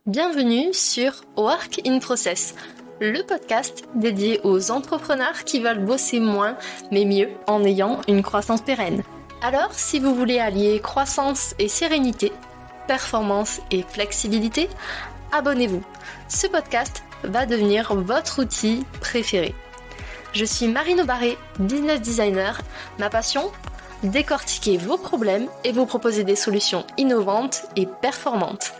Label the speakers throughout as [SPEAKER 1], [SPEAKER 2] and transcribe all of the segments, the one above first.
[SPEAKER 1] Bienvenue sur Work in Process, le podcast dédié aux entrepreneurs qui veulent bosser moins mais mieux en ayant une croissance pérenne. Alors, si vous voulez allier croissance et sérénité, performance et flexibilité, abonnez-vous. Ce podcast va devenir votre outil préféré. Je suis Marine Aubaré, business designer. Ma passion ? Décortiquer vos problèmes et vous proposer des solutions innovantes et performantes.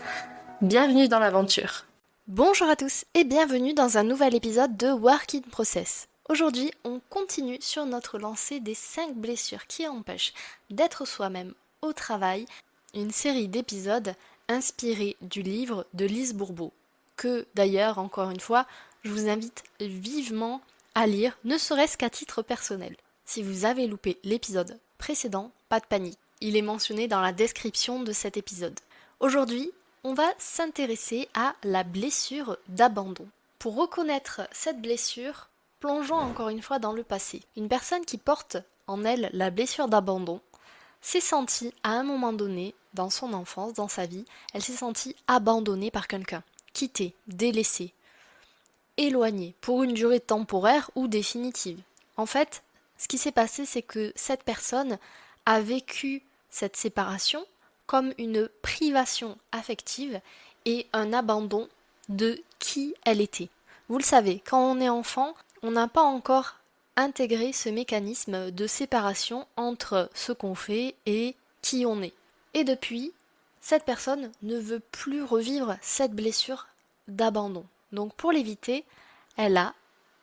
[SPEAKER 1] Bienvenue dans l'aventure. Bonjour à tous et bienvenue dans un nouvel épisode de Work in Process. Aujourd'hui, on continue sur notre lancée des 5 blessures qui empêchent d'être soi-même au travail, une série d'épisodes inspirés du livre de Lise Bourbeau, que d'ailleurs, encore une fois, je vous invite vivement à lire, ne serait-ce qu'à titre personnel. Si vous avez loupé l'épisode précédent, pas de panique, il est mentionné dans la description de cet épisode. Aujourd'hui, on va s'intéresser à la blessure d'abandon. Pour reconnaître cette blessure, plongeons encore une fois dans le passé. Une personne qui porte en elle la blessure d'abandon s'est sentie à un moment donné, dans son enfance, dans sa vie, elle s'est sentie abandonnée par quelqu'un, quittée, délaissée, éloignée, pour une durée temporaire ou définitive. En fait, ce qui s'est passé, c'est que cette personne a vécu cette séparation comme une privation affective et un abandon de qui elle était. Vous le savez, quand on est enfant, on n'a pas encore intégré ce mécanisme de séparation entre ce qu'on fait et qui on est. Et depuis, cette personne ne veut plus revivre cette blessure d'abandon. Donc pour l'éviter, elle a,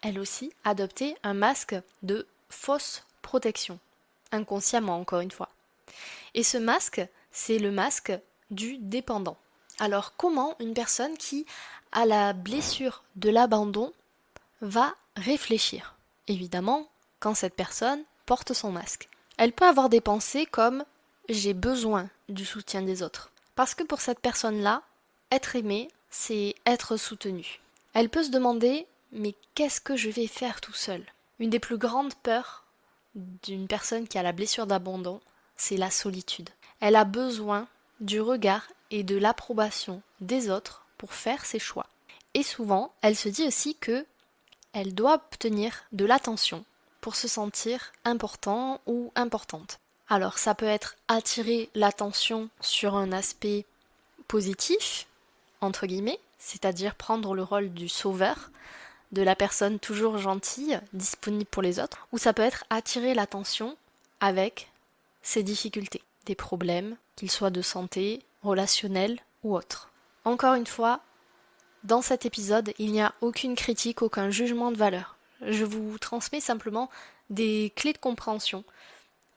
[SPEAKER 1] elle aussi, adopté un masque de fausse protection, inconsciemment encore une fois. Et ce masque, c'est le masque du dépendant. Alors comment une personne qui a la blessure de l'abandon va réfléchir ? Évidemment, quand cette personne porte son masque. Elle peut avoir des pensées comme « j'ai besoin du soutien des autres ». Parce que pour cette personne-là, être aimée, c'est être soutenu. Elle peut se demander « mais qu'est-ce que je vais faire tout seul ?» Une des plus grandes peurs d'une personne qui a la blessure d'abandon, c'est la solitude. Elle a besoin du regard et de l'approbation des autres pour faire ses choix. Et souvent, elle se dit aussi que elle doit obtenir de l'attention pour se sentir important ou importante. Alors, ça peut être attirer l'attention sur un aspect positif, entre guillemets, c'est-à-dire prendre le rôle du sauveur, de la personne toujours gentille, disponible pour les autres, ou ça peut être attirer l'attention avec ses difficultés, des problèmes, qu'ils soient de santé, relationnels ou autres. Encore une fois, dans cet épisode, il n'y a aucune critique, aucun jugement de valeur. Je vous transmets simplement des clés de compréhension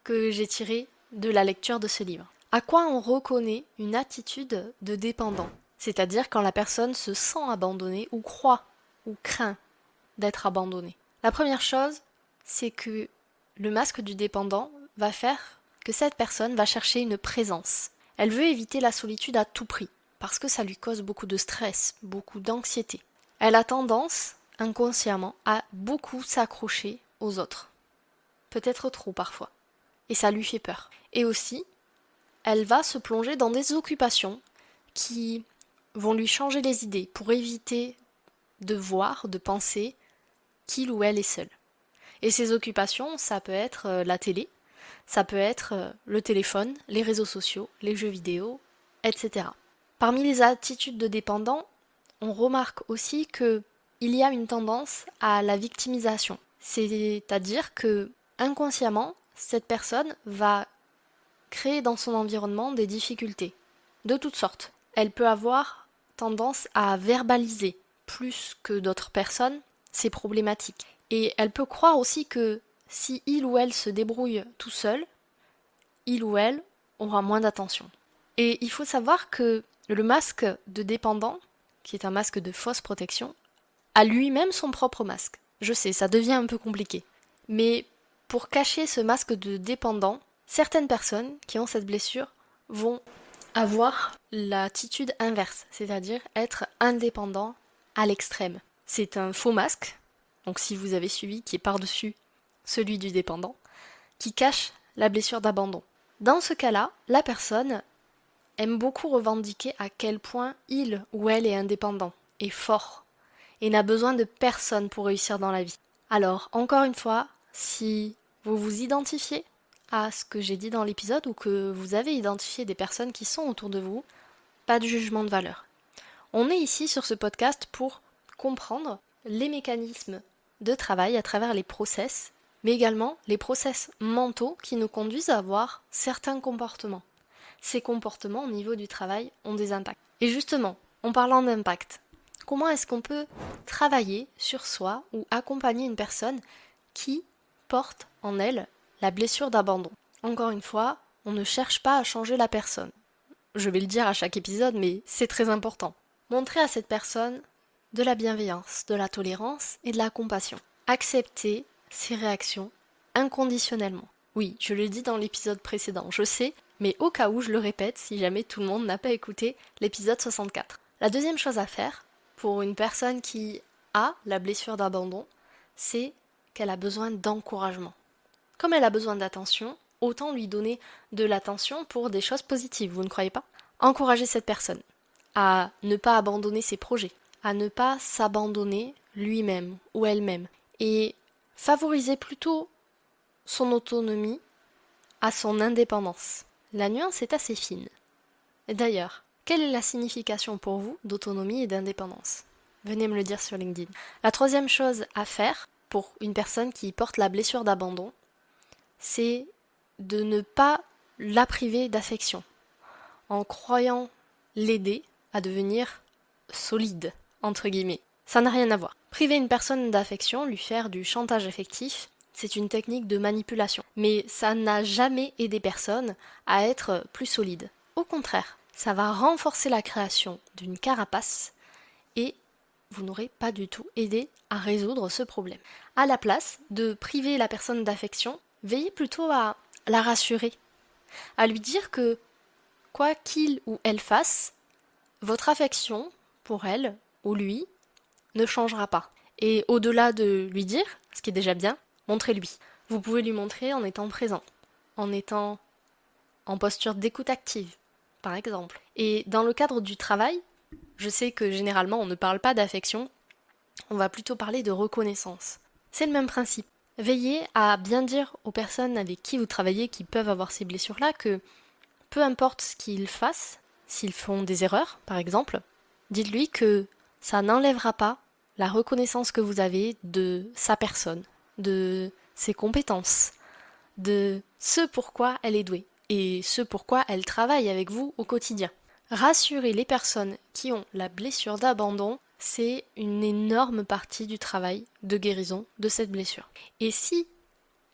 [SPEAKER 1] que j'ai tirées de la lecture de ce livre. À quoi on reconnaît une attitude de dépendant ? C'est-à-dire quand la personne se sent abandonnée ou croit ou craint d'être abandonnée. La première chose, c'est que le masque du dépendant va faire que cette personne va chercher une présence. Elle veut éviter la solitude à tout prix, parce que ça lui cause beaucoup de stress, beaucoup d'anxiété. Elle a tendance, inconsciemment, à beaucoup s'accrocher aux autres. Peut-être trop parfois. Et ça lui fait peur. Et aussi, elle va se plonger dans des occupations qui vont lui changer les idées pour éviter de voir, de penser qu'il ou elle est seul. Et ces occupations, ça peut être la télé, ça peut être le téléphone, les réseaux sociaux, les jeux vidéo, etc. Parmi les attitudes de dépendant, on remarque aussi qu'il y a une tendance à la victimisation. C'est-à-dire que, inconsciemment, cette personne va créer dans son environnement des difficultés, de toutes sortes. Elle peut avoir tendance à verbaliser plus que d'autres personnes ses problématiques. Et elle peut croire aussi que si il ou elle se débrouille tout seul, il ou elle aura moins d'attention. Et il faut savoir que le masque de dépendant, qui est un masque de fausse protection, a lui-même son propre masque. Je sais, ça devient un peu compliqué. Mais pour cacher ce masque de dépendant, certaines personnes qui ont cette blessure vont avoir l'attitude inverse, c'est-à-dire être indépendant à l'extrême. C'est un faux masque, donc si vous avez suivi, qui est par-dessus celui du dépendant, qui cache la blessure d'abandon. Dans ce cas-là, la personne aime beaucoup revendiquer à quel point il ou elle est indépendant, est fort, et n'a besoin de personne pour réussir dans la vie. Alors, encore une fois, si vous vous identifiez à ce que j'ai dit dans l'épisode ou que vous avez identifié des personnes qui sont autour de vous, pas de jugement de valeur. On est ici sur ce podcast pour comprendre les mécanismes de travail à travers les process, mais également les process mentaux qui nous conduisent à avoir certains comportements. Ces comportements au niveau du travail ont des impacts. Et justement, en parlant d'impact, comment est-ce qu'on peut travailler sur soi ou accompagner une personne qui porte en elle la blessure d'abandon? Encore une fois, on ne cherche pas à changer la personne. Je vais le dire à chaque épisode, mais c'est très important. Montrer à cette personne de la bienveillance, de la tolérance et de la compassion. Accepter ses réactions inconditionnellement. Oui, je le dis dans l'épisode précédent, je sais, mais au cas où je le répète si jamais tout le monde n'a pas écouté l'épisode 64. La deuxième chose à faire pour une personne qui a la blessure d'abandon, c'est qu'elle a besoin d'encouragement. Comme elle a besoin d'attention, autant lui donner de l'attention pour des choses positives, vous ne croyez pas? Encourager cette personne à ne pas abandonner ses projets, à ne pas s'abandonner lui-même ou elle-même, et favoriser plutôt son autonomie à son indépendance. La nuance est assez fine. D'ailleurs, quelle est la signification pour vous d'autonomie et d'indépendance? Venez me le dire sur LinkedIn. La troisième chose à faire pour une personne qui porte la blessure d'abandon, c'est de ne pas la priver d'affection, en croyant l'aider à devenir solide, entre guillemets. Ça n'a rien à voir. Priver une personne d'affection, lui faire du chantage affectif, c'est une technique de manipulation. Mais ça n'a jamais aidé personne à être plus solide. Au contraire, ça va renforcer la création d'une carapace et vous n'aurez pas du tout aidé à résoudre ce problème. À la place de priver la personne d'affection, veillez plutôt à la rassurer, à lui dire que quoi qu'il ou elle fasse, votre affection pour elle ou lui ne changera pas. Et au-delà de lui dire, ce qui est déjà bien, montrez-lui. Vous pouvez lui montrer en étant présent, en étant en posture d'écoute active, par exemple. Et dans le cadre du travail, je sais que généralement on ne parle pas d'affection, on va plutôt parler de reconnaissance. C'est le même principe. Veillez à bien dire aux personnes avec qui vous travaillez, qui peuvent avoir ces blessures-là, que peu importe ce qu'ils fassent, s'ils font des erreurs, par exemple, dites-lui que ça n'enlèvera pas la reconnaissance que vous avez de sa personne, de ses compétences, de ce pourquoi elle est douée et ce pourquoi elle travaille avec vous au quotidien. Rassurer les personnes qui ont la blessure d'abandon, c'est une énorme partie du travail de guérison de cette blessure. Et si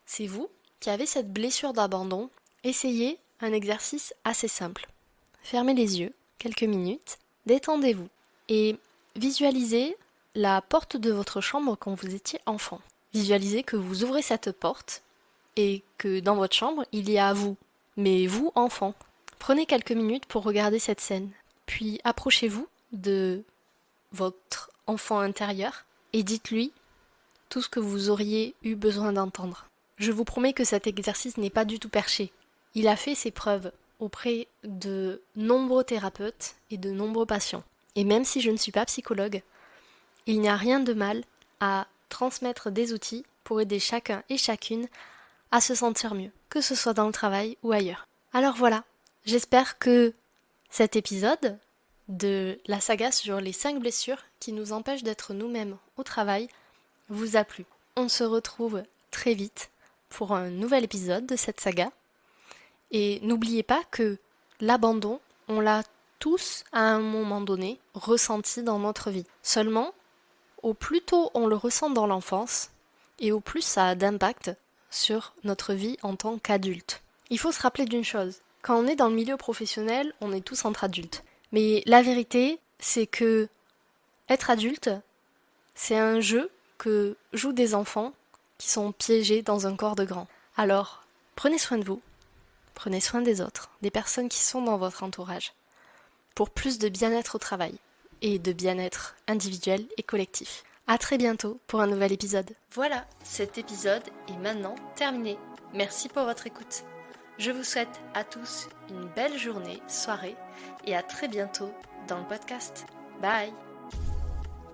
[SPEAKER 1] c'est vous qui avez cette blessure d'abandon, essayez un exercice assez simple. Fermez les yeux quelques minutes, détendez-vous et visualisez la porte de votre chambre quand vous étiez enfant. Visualisez que vous ouvrez cette porte et que dans votre chambre, il y a vous, mais vous, enfant. Prenez quelques minutes pour regarder cette scène, puis approchez-vous de votre enfant intérieur et dites-lui tout ce que vous auriez eu besoin d'entendre. Je vous promets que cet exercice n'est pas du tout perché. Il a fait ses preuves auprès de nombreux thérapeutes et de nombreux patients. Et même si je ne suis pas psychologue, il n'y a rien de mal à transmettre des outils pour aider chacun et chacune à se sentir mieux, que ce soit dans le travail ou ailleurs. Alors voilà, j'espère que cet épisode de la saga sur les 5 blessures qui nous empêchent d'être nous-mêmes au travail vous a plu. On se retrouve très vite pour un nouvel épisode de cette saga. Et n'oubliez pas que l'abandon, on l'a tous à un moment donné ressenti dans notre vie. Seulement, au plus tôt on le ressent dans l'enfance, et au plus ça a d'impact sur notre vie en tant qu'adulte. Il faut se rappeler d'une chose, quand on est dans le milieu professionnel, on est tous entre adultes. Mais la vérité, c'est que être adulte, c'est un jeu que jouent des enfants qui sont piégés dans un corps de grands. Alors, prenez soin de vous, prenez soin des autres, des personnes qui sont dans votre entourage, pour plus de bien-être au travail et de bien-être individuel et collectif. À très bientôt pour un nouvel épisode. Voilà, cet épisode est maintenant terminé. Merci pour votre écoute. Je vous souhaite à tous une belle journée, soirée et à très bientôt dans le podcast. Bye!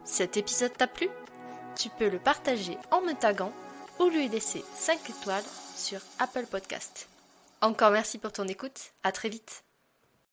[SPEAKER 1] Cet épisode t'a plu? Tu peux le partager en me taguant ou lui laisser 5 étoiles sur Apple Podcast. Encore merci pour ton écoute, à très vite!